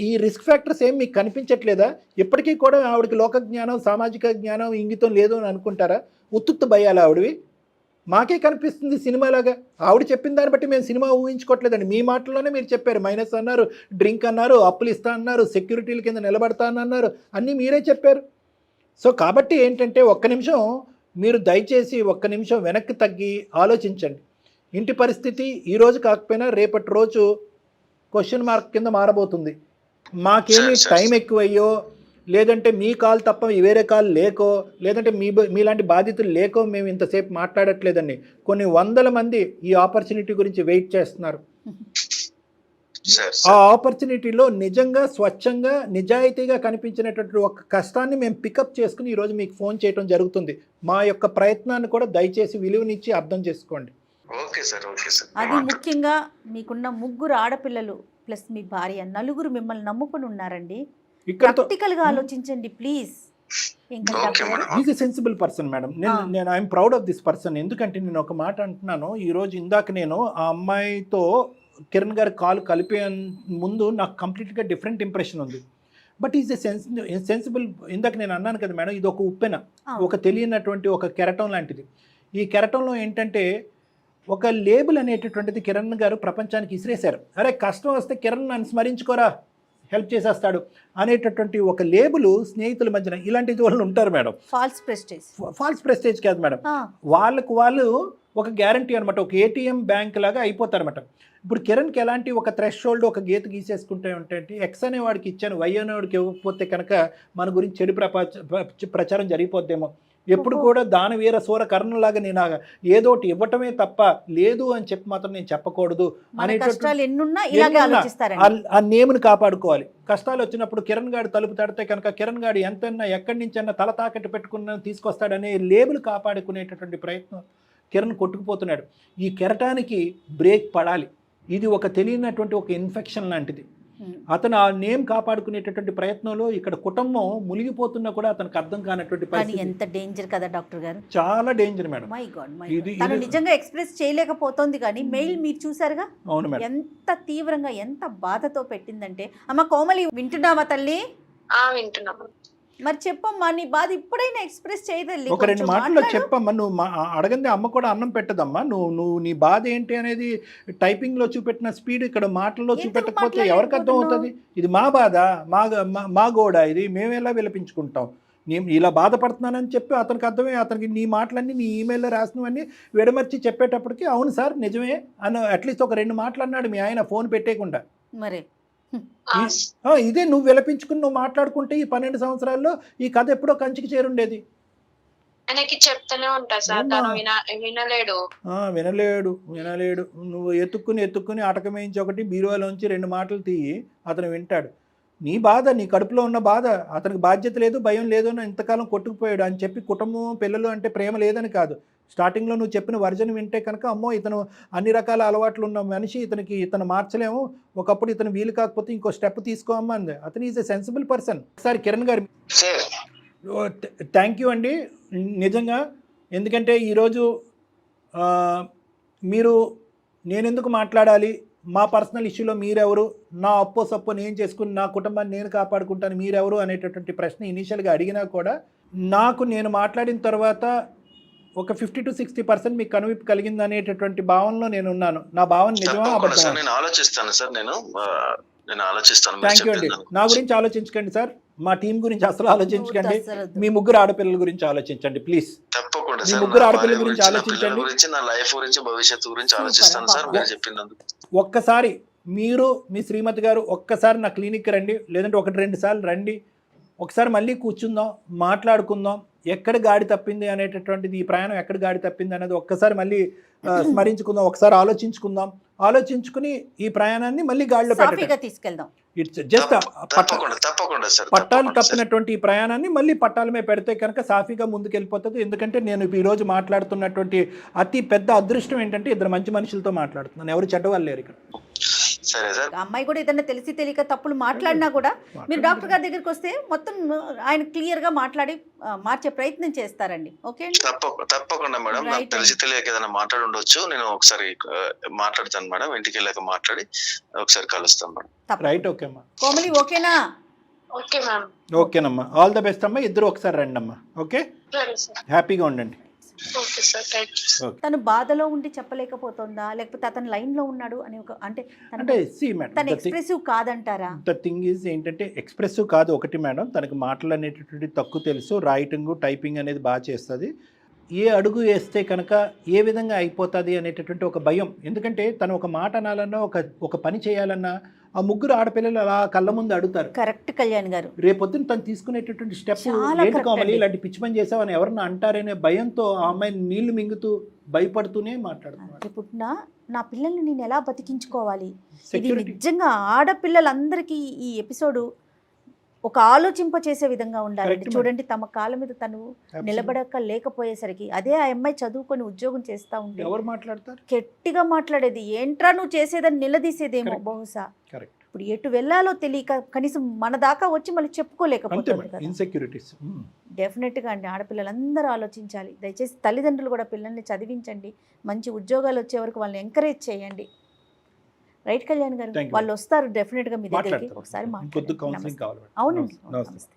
ఈ రిస్క్ ఫ్యాక్టర్స్ ఏం మీకు కనిపించట్లేదా? ఇప్పటికీ కూడా ఆవిడకి లోక జ్ఞానం, సామాజిక జ్ఞానం, ఇంగితం లేదు అని అనుకుంటారా? ఉత్తుత్తు భయాలు ఆవిడవి. మాకే కనిపిస్తుంది సినిమాలాగా. ఆవిడ చెప్పిన దాన్ని బట్టి మేము సినిమా ఊహించుకోవట్లేదండి. మీ మాటల్లోనే మీరు చెప్పారు. మైనస్ అన్నారు, డ్రింక్ అన్నారు, అప్పులు ఇస్తా అన్నారు, సెక్యూరిటీల కింద నిలబడతానన్నారు, అన్నీ మీరే చెప్పారు. సో కాబట్టి ఏంటంటే ఒక్క నిమిషం మీరు దయచేసి వెనక్కి తగ్గి ఆలోచించండి. ఇంటి పరిస్థితి ఈరోజు కాకపోయినా రేపటి రోజు క్వశ్చన్ మార్క్ కింద మారబోతుంది. మాకేమి టైం ఎక్కువయ్యో, లేదంటే మీ కాల్ తప్ప వేరే కాల్ లేకో, లేదంటే మీలాంటి బాధితులు లేకో మేము ఇంతసేపు మాట్లాడట్లేదండి. కొన్ని 100 మంది ఈ ఆపర్చునిటీ గురించి వెయిట్ చేస్తున్నారు. ఆ ఆపర్చునిటీలో నిజంగా, స్వచ్ఛంగా, నిజాయితీగా కనిపించినటువంటి ఒక కష్టాన్ని మేము పికప్ చేసుకుని ఈరోజు మీకు ఫోన్ చేయడం జరుగుతుంది. మా యొక్క ప్రయత్నాన్ని కూడా దయచేసి విలువనిచ్చి అర్థం చేసుకోండి. అది ముఖ్యంగా మీకున్న 3 ఆడపిల్లలు ప్లస్ మీ భార్య, 4 మిమ్మల్ని నమ్ముకుని ఉన్నారండి. ప్రాక్టికల్గా ఆలోచించండి please. Is a sensible person madam. నేను I'm proud of this person. ఎందుకంటే నేను ఒక మాట అంటున్నాను. ఈరోజు ఇందాక నేను ఆ అమ్మాయితో కిరణ్ గారి కాల్ కలిపే ముందు నాకు కంప్లీట్గా డిఫరెంట్ ఇంప్రెషన్ ఉంది. But is a sensible. ఇందాక నేను అన్నాను కదా మేడం, ఇది ఒక ఉప్పెన, ఒక తెలియనటువంటి ఒక కెరటం లాంటిది. ఈ కెరటంలో ఏంటంటే ఒక లేబుల్ అనేటటువంటిది కిరణ్ గారు ప్రపంచానికి ఇసిరేశారు. అరే కష్టం వస్తే కిరణ్ నన్ను స్మరించుకోరా, హెల్ప్ చేసేస్తాడు అనేటటువంటి ఒక లేబుల్ స్నేహితుల మధ్యన ఇలాంటి వాళ్ళు ఉంటారు మేడం. ఫాల్స్ ప్రెస్టేజ్ కాదు మేడం, వాళ్ళు ఒక గ్యారంటీ అనమాట, ఒక ఏటీఎం బ్యాంక్ లాగా అయిపోతారు అనమాట. ఇప్పుడు కిరణ్కి ఎలాంటి ఒక థ్రెషోల్డ్, ఒక గీత గీసేసుకుంటే ఉంటే ఎక్స్ అనేవాడికి ఇచ్చాను, వై అనేవాడికి ఇవ్వకపోతే కనుక మన గురించి చెడు ప్రచారం జరిగిపోద్దేమో. ఎప్పుడు కూడా దానవీర సూర కర్ణలాగా నేను ఏదోటి ఇవ్వటమే తప్ప లేదు అని చెప్పి మాత్రం నేను చెప్పకూడదు ఆ నేముని కాపాడుకోవాలి. కష్టాలు వచ్చినప్పుడు కిరణ్ గాడి తలుపు తడితే కనుక కిరణ్ గాడి ఎంతన్నా ఎక్కడి నుంచన్నా తల తాకట్టు పెట్టుకున్న తీసుకొస్తాడనే లేబుల్ కాపాడుకునేటటువంటి ప్రయత్నం కిరణ్ కొట్టుకుపోతున్నాడు. ఈ కెరటానికి బ్రేక్ పడాలి. ఇది ఒక తెలియనటువంటి ఒక ఇన్ఫెక్షన్ లాంటిది. అతను ఆ నేమ్ కాపాడుకునేటటువంటి ప్రయత్నంలో ఇక్కడ కుటుంబం మునిగిపోతున్నా కూడా అతనికి అర్థం కానటువంటి పరిస్థితి. ఎంత డేంజర్ కదా డాక్టర్ గారు, చాలా డేంజర్ మేడం. తను నిజంగా ఎక్స్ప్రెస్ చేయలేకపోతుంది, కానీ మెయిల్ మీరు చూసారుగా. అవును మేడం, ఎంత తీవ్రంగా, ఎంత బాధతో పెట్టిందంటే. అమ్మ కోమలి, వింటున్నావా తల్లి? వింటున్నాము. మరి చెప్పమ్మా, నీ బాధ ఇప్పుడైనా ఎక్స్ప్రెస్ చేయదల్లి. ఒక 2 మాటల్లో చెప్పమ్మా. నువ్వు అడగంది అమ్మ కూడా అన్నం పెట్టదమ్మా. నువ్వు నీ బాధ ఏంటి అనేది టైపింగ్ లో చూపెట్టిన స్పీడ్ ఇక్కడ మాటల్లో చూపెట్టకపోతే ఎవరికి అర్థం అవుతుంది? ఇది మా బాధ, మా గోడ, ఇది మేము ఎలా విలపించుకుంటాం. నేను ఇలా బాధపడుతున్నానని చెప్పి అతనికి అర్థమే. అతనికి నీ మాటలన్నీ, నీ ఈమెయిల్లో రాసినవన్నీ విడమర్చి చెప్పేటప్పటికి అవును సార్ నిజమే అని అట్లీస్ట్ ఒక 2 మాటలు అన్నాడు మీ ఆయన ఫోన్ పెట్టేయకుండా. మరి ఇదే నువ్వు విలపించుకుని నువ్వు మాట్లాడుకుంటే ఈ 12 సంవత్సరాల్లో ఈ కథ ఎప్పుడో కంచికి చేరుండేది. ఆయనకి చెప్తూనే ఉంటా సార్, ఏమ్మా? తను వినలేడు. వినలేడు. నువ్వు ఎత్తుక్కుని అటకమేయించి ఒకటి బీరువాలోంచి 2 మాటలు తీయి, అతను వింటాడు. నీ బాధ, నీ కడుపులో ఉన్న బాధ, అతనికి బాధ్యత లేదు, భయం లేదు అని ఇంతకాలం కొట్టుకుపోయాడు అని చెప్పి కుటుంబం, పిల్లలు అంటే ప్రేమ లేదని కాదు. స్టార్టింగ్లో నువ్వు చెప్పిన వర్జన్ వింటే కనుక అమ్మో ఇతను అన్ని రకాల అలవాట్లు ఉన్న మనిషి, ఇతను మార్చలేము, ఒకప్పుడు ఇతను వీలు కాకపోతే ఇంకో స్టెప్ తీసుకోమ్మా అంది. అతను ఈజ్ ఎ సెన్సిబుల్ పర్సన్. ఒకసారి కిరణ్ గారు సార్ థ్యాంక్ యూ అండి నిజంగా. ఎందుకంటే ఈరోజు మీరు నేనెందుకు మాట్లాడాలి, మా పర్సనల్ ఇష్యూలో మీరెవరు, నా అప్పో సప్పో నేను చేసుకుని నా కుటుంబాన్ని నేను కాపాడుకుంటాను మీరెవరు అనేటటువంటి ప్రశ్న ఇనీషియల్గా అడిగినా కూడా నేను మాట్లాడిన తర్వాత ఒక 50 to 60% మీకు కనువిప్పు కలిగింది అనేటటువంటి భావనలో నేను ఉన్నాను. నా భావన నిజమా అబద్ధమా? నేను ఆలోచిస్తాను సార్, నేను ఆలోచిస్తాను. థ్యాంక్ యూ అండి. నా గురించి ఆలోచించకండి సార్, మా టీం గురించి అసలు ఆలోచించకండి, మీ ముగ్గురు ఆడపిల్లల గురించి ఆలోచించండి ప్లీజ్. తప్పకుండా మీ సార్, ముగ్గురు నా ఆడపిల్లల భార్య గురించి గురించి, నా పిల్లల ఆలోచించండి. గురించి, నా లైఫ్ గురించి, భవిష్యత్తు గురించి ఆలోచిస్తాను సార్ మీరు చెప్పినందుకు. ఒక్కసారి మీరు మీ శ్రీమతి గారు ఒక్కసారి నా క్లినిక్కి రండి, లేదంటే 1-2 సార్లు రండి, ఒకసారి మళ్ళీ కూర్చుందాం, మాట్లాడుకుందాం. ఎక్కడ గాడి తప్పింది అనేటటువంటిది, ఈ ప్రయాణం ఎక్కడ గాడి తప్పింది అనేది ఒక్కసారి మళ్ళీ స్మరించుకుందాం, ఒకసారి ఆలోచించుకుని ఈ ప్రయాణాన్ని మళ్ళీ గాడిలో తీసుకెళ్దాం. ఇట్స్ జస్ట్ తప్పకుండా సార్, పట్టాలు తప్పినటువంటి ఈ ప్రయాణాన్ని మళ్ళీ పట్టాల మీద పెడితే కనుక సాఫీగా ముందుకెళ్ళిపోతుంది. ఎందుకంటే నేను ఈరోజు మాట్లాడుతున్నటువంటి అతి పెద్ద అదృష్టం ఏంటంటే 2 మంచి మనుషులతో మాట్లాడుతున్నాను, ఎవరు చెడ్డవాళ్ళు లేరు ఇక్కడ. సరే సార్. అమ్మాయి కూడా ఏదైనా తెలిసి తెలియక తప్పులు మాట్లాడినా కూడా మీరు డాక్టర్ గారి దగ్గరికి వస్తే మొత్తం ఆయన క్లియర్ గా మాట్లాడి మార్చే ప్రయత్నం చేస్తారండి. ఓకే అండి, తప్పకుండా మేడం. నాకు తెలిసి తెలియక ఏదైనా మాట్లాడి ఉండొచ్చు, నేను ఒకసారి మాట్లాడతాను మేడం, ఇంటికి వెళ్ళాక మాట్లాడి ఒకసారి కలుస్తాను మేడం. రైట్, ఓకే అమ్మా. కోమలి ఓకేనా? Okay ma'am. ఓకేనమ్మా, ఆల్ ద బెస్ట్ అమ్మా. ఇద్దరు ఒకసారి రండి అమ్మా. ఓకే, హ్యాపీగా ఉండండి. Okay sir, thank you. తను బాధలో ఉండి చెప్పలేకపోతుందా, లేకపోతే అతను లైన్ లో ఉన్నాడు అని అంటే తను ఎక్స్ప్రెసివ్ కాదంటారా? ద థింగ్ ఈజ్ ఏంటంటే ఎక్స్ప్రెసివ్ కాదు ఒకటి మేడం, తనకి మాటలు అనేటటువంటి తక్కువ తెలుసు, రైటింగ్ టైపింగ్ అనేది బాగా చేస్తుంది. ఏ అడుగు వేస్తే కనుక ఏ విధంగా అయిపోతుంది అనేటటువంటి ఒక భయం. ఎందుకంటే తను ఒక మాట అనాలన్నా, ఒక పని చేయాలన్నా ఆ ముగ్గురు ఆడపిల్లలు అలా కళ్ళ ముందు అడుగుతారు. కరెక్ట్ కళ్యాణ్ గారు. రేపొద్దున తను తీసుకునేటటువంటి స్టెప్ ఏంటి కోమలి, ఇలాంటి పిచ్చి పని చేసావని ఎవరన్నా అంటారనే భయంతో ఆ అమ్మాయిని నీళ్లు మింగుతూ భయపడుతూనే మాట్లాడుతున్నారు. ఇప్పుడు నా పిల్లల్ని నేను ఎలా బతికించుకోవాలి? ఇది నిజంగా ఆడపిల్లలందరికీ ఈ ఎపిసోడ్ ఒక ఆలోచింప చేసే విధంగా ఉండాలి. చూడండి, తమ కాళ్ళ మీద తను నిలబడక లేకపోయేసరికి అదే ఆ అమ్మాయి చదువుకొని ఉద్యోగం చేస్తా ఉంటే ఎవరు మాట్లాడతారు? గట్టిగా మాట్లాడేది, ఏంట్రా నువ్వు చేసేదని నిలదీసేదేమో బహుశా. ఇప్పుడు ఎటు వెళ్ళాలో తెలియక కనీసం మన దాకా వచ్చి మళ్ళీ చెప్పుకోలేకపోతుంది. డెఫినెట్గా అండి, ఆడపిల్లలందరూ ఆలోచించాలి. దయచేసి తల్లిదండ్రులు కూడా పిల్లల్ని చదివించండి, మంచి ఉద్యోగాలు వచ్చే వరకు వాళ్ళని ఎంకరేజ్ చేయండి. రైట్ కళ్యాణ్ గారు, వాళ్ళు వస్తారు డెఫినెట్ గా మీ దగ్గరికి, ఒకసారి మాట్లాడండి. కౌన్సిలింగ్ కావాలి. అవునండి, నమస్తే.